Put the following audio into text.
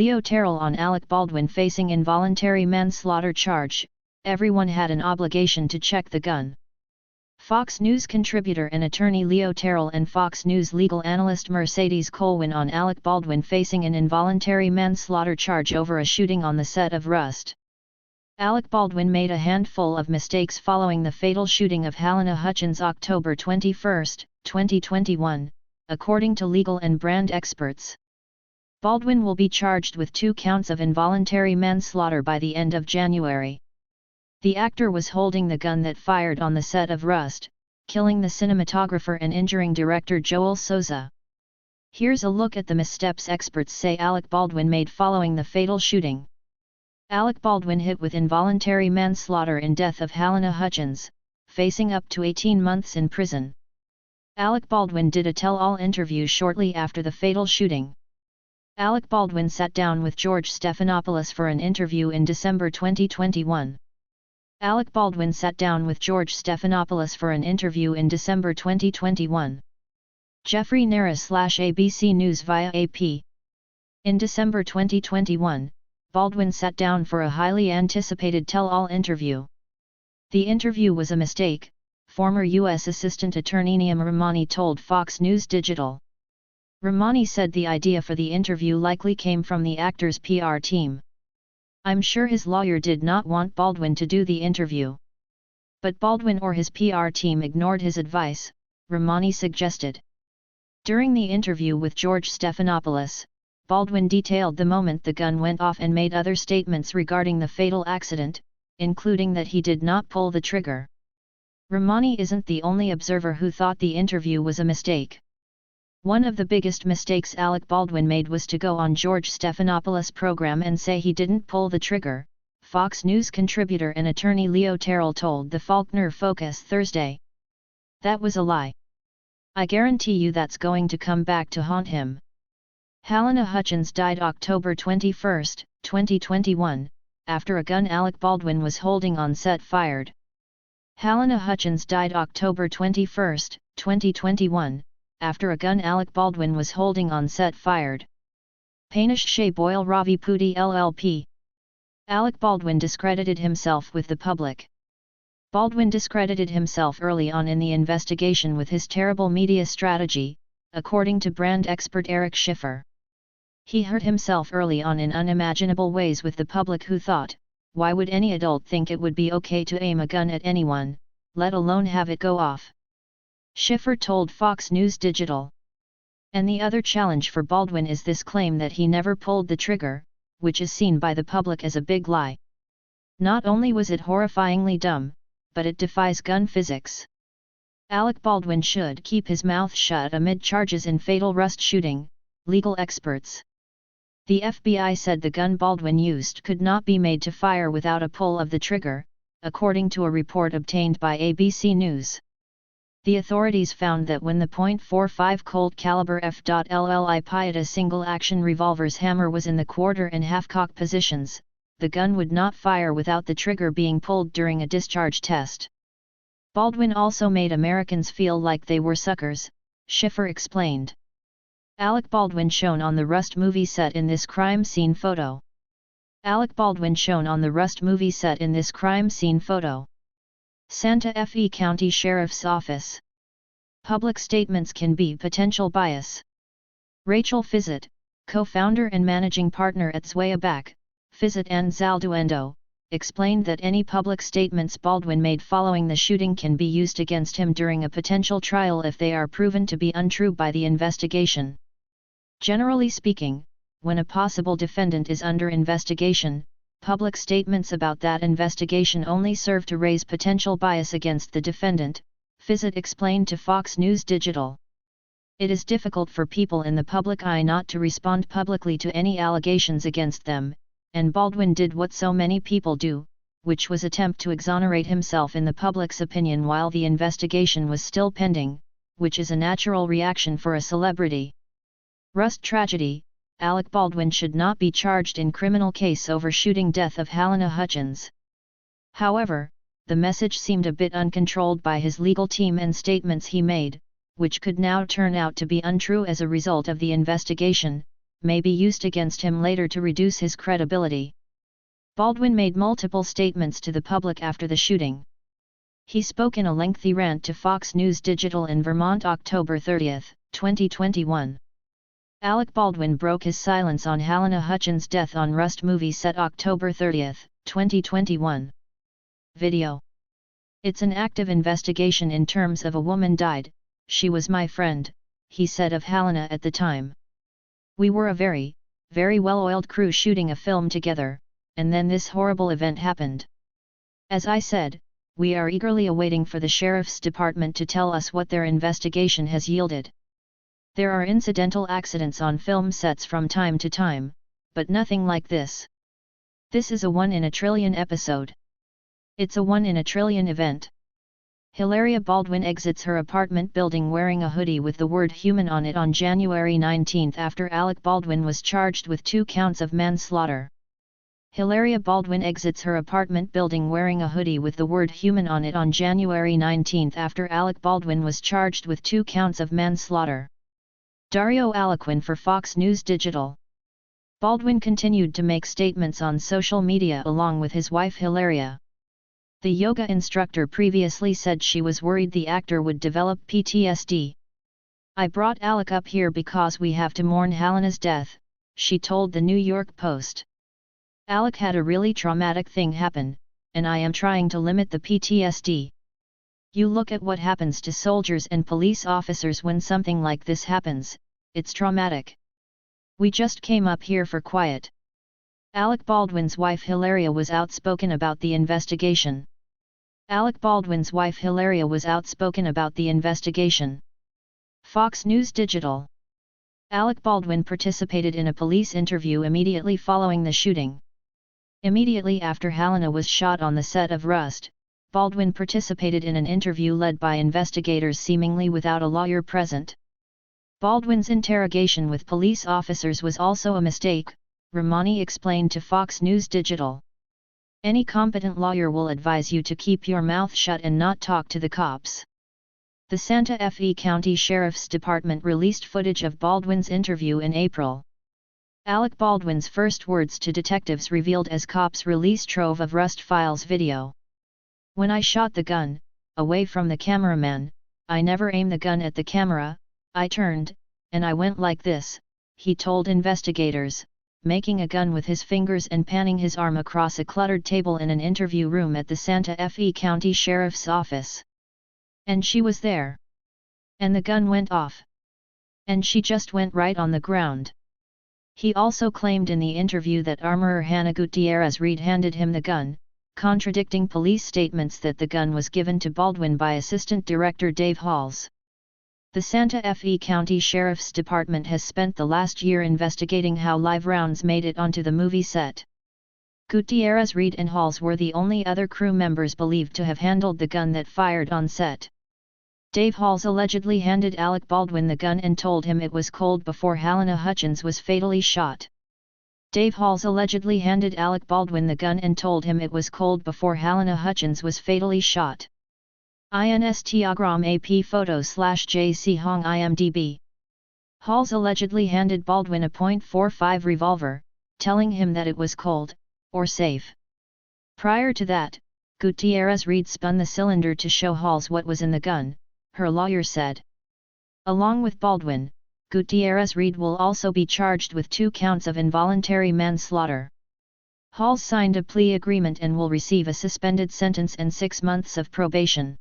Leo Terrell on Alec Baldwin facing involuntary manslaughter charge. Everyone had an obligation to check the gun. Fox News contributor and attorney Leo Terrell and Fox News legal analyst Mercedes Colwin on Alec Baldwin facing an involuntary manslaughter charge over a shooting on the set of Rust. Alec Baldwin made a handful of mistakes following the fatal shooting of Halyna Hutchins October 21, 2021, according to legal and brand experts. Baldwin will be charged with 2 counts of involuntary manslaughter by the end of January. The actor was holding the gun that fired on the set of Rust, killing the cinematographer and injuring director Joel Souza. Here's a look at the missteps experts say Alec Baldwin made following the fatal shooting. Alec Baldwin hit with involuntary manslaughter in death of Halyna Hutchins, facing up to 18 months in prison. Alec Baldwin did a tell-all interview shortly after the fatal shooting. Alec Baldwin sat down with George Stephanopoulos for an interview in December 2021. Alec Baldwin sat down with George Stephanopoulos for an interview in December 2021. Jeffrey Nera/ABC News via AP. In December 2021, Baldwin sat down for a highly anticipated tell-all interview. The interview was a mistake, former U.S. Assistant Attorney Neam Rahmani told Fox News Digital. Rahmani said the idea for the interview likely came from the actor's PR team. I'm sure his lawyer did not want Baldwin to do the interview. But Baldwin or his PR team ignored his advice, Rahmani suggested. During the interview with George Stephanopoulos, Baldwin detailed the moment the gun went off and made other statements regarding the fatal accident, including that he did not pull the trigger. Rahmani isn't the only observer who thought the interview was a mistake. One of the biggest mistakes Alec Baldwin made was to go on George Stephanopoulos' program and say he didn't pull the trigger, Fox News contributor and attorney Leo Terrell told the Faulkner Focus Thursday. That was a lie. I guarantee you that's going to come back to haunt him. Halyna Hutchins died October 21, 2021, after a gun Alec Baldwin was holding on set fired. Halyna Hutchins died October 21, 2021, after a gun Alec Baldwin was holding on set fired. Panish Shea Boyle Ravi Pudi LLP. Alec Baldwin discredited himself with the public. Baldwin discredited himself early on in the investigation with his terrible media strategy, according to brand expert Eric Schiffer. He hurt himself early on in unimaginable ways with the public who thought, why would any adult think it would be okay to aim a gun at anyone, let alone have it go off? Schiffer told Fox News Digital. And the other challenge for Baldwin is this claim that he never pulled the trigger, which is seen by the public as a big lie. Not only was it horrifyingly dumb, but it defies gun physics. Alec Baldwin should keep his mouth shut amid charges in fatal Rust shooting, legal experts. The FBI said the gun Baldwin used could not be made to fire without a pull of the trigger, according to a report obtained by ABC News. The authorities found that when the .45 Colt caliber F.LLI Piata single-action revolver's hammer was in the quarter and half-cock positions, the gun would not fire without the trigger being pulled during a discharge test. Baldwin also made Americans feel like they were suckers, Schiffer explained. Alec Baldwin shown on the Rust movie set in this crime scene photo. Alec Baldwin shown on the Rust movie set in this crime scene photo. Santa Fe County Sheriff's Office. Public statements can be potential bias. Rachel Fizzett, co-founder and managing partner at Zweaback, Fizzett and Zalduendo, explained that any public statements Baldwin made following the shooting can be used against him during a potential trial if they are proven to be untrue by the investigation. Generally speaking, when a possible defendant is under investigation, public statements about that investigation only serve to raise potential bias against the defendant, Fizzett explained to Fox News Digital. It is difficult for people in the public eye not to respond publicly to any allegations against them, and Baldwin did what so many people do, which was attempt to exonerate himself in the public's opinion while the investigation was still pending, which is a natural reaction for a celebrity. Rust tragedy. Alec Baldwin should not be charged in criminal case over shooting death of Halyna Hutchins. However, the message seemed a bit uncontrolled by his legal team and statements he made, which could now turn out to be untrue as a result of the investigation, may be used against him later to reduce his credibility. Baldwin made multiple statements to the public after the shooting. He spoke in a lengthy rant to Fox News Digital in Vermont October 30, 2021. Alec Baldwin broke his silence on Halyna Hutchins' death on Rust movie set October 30, 2021. Video. It's an active investigation in terms of a woman died, she was my friend, he said of Halyna at the time. We were a very, very well-oiled crew shooting a film together, and then this horrible event happened. As I said, we are eagerly awaiting for the Sheriff's Department to tell us what their investigation has yielded. There are incidental accidents on film sets from time to time, but nothing like this. This is a 1 in a trillion episode. It's a 1 in a trillion event. Hilaria Baldwin exits her apartment building wearing a hoodie with the word human on it on January 19 after Alec Baldwin was charged with 2 counts of manslaughter. Hilaria Baldwin exits her apartment building wearing a hoodie with the word human on it on January 19 after Alec Baldwin was charged with 2 counts of manslaughter. Dario Alequin for Fox News Digital. Baldwin continued to make statements on social media along with his wife Hilaria. The yoga instructor previously said she was worried the actor would develop PTSD. I brought Alec up here because we have to mourn Halyna's death, she told the New York Post. Alec had a really traumatic thing happen, and I am trying to limit the PTSD. You look at what happens to soldiers and police officers when something like this happens, it's traumatic. We just came up here for quiet. Alec Baldwin's wife Hilaria was outspoken about the investigation. Alec Baldwin's wife Hilaria was outspoken about the investigation. Fox News Digital. Alec Baldwin participated in a police interview immediately following the shooting. Immediately after Halyna was shot on the set of Rust, Baldwin participated in an interview led by investigators seemingly without a lawyer present. Baldwin's interrogation with police officers was also a mistake, Ramani explained to Fox News Digital. Any competent lawyer will advise you to keep your mouth shut and not talk to the cops. The Santa Fe County Sheriff's Department released footage of Baldwin's interview in April. Alec Baldwin's first words to detectives revealed as cops release trove of Rust files video. When I shot the gun, away from the cameraman, I never aimed the gun at the camera, I turned, and I went like this, he told investigators, making a gun with his fingers and panning his arm across a cluttered table in an interview room at the Santa Fe County Sheriff's Office. And she was there. And the gun went off. And she just went right on the ground. He also claimed in the interview that armorer Hannah Gutierrez-Reed handed him the gun, contradicting police statements that the gun was given to Baldwin by Assistant Director Dave Halls. The Santa Fe County Sheriff's Department has spent the last year investigating how live rounds made it onto the movie set. Gutierrez-Reed and Halls were the only other crew members believed to have handled the gun that fired on set. Dave Halls allegedly handed Alec Baldwin the gun and told him it was cold before Halyna Hutchins was fatally shot. Dave Halls allegedly handed Alec Baldwin the gun and told him it was cold before Halyna Hutchins was fatally shot. Instagram AP photo/JC Hong IMDb. Halls allegedly handed Baldwin a .45 revolver, telling him that it was cold, or safe. Prior to that, Gutierrez-Reed spun the cylinder to show Halls what was in the gun, her lawyer said. Along with Baldwin, Gutierrez-Reed will also be charged with 2 counts of involuntary manslaughter. Halls signed a plea agreement and will receive a suspended sentence and 6 months of probation.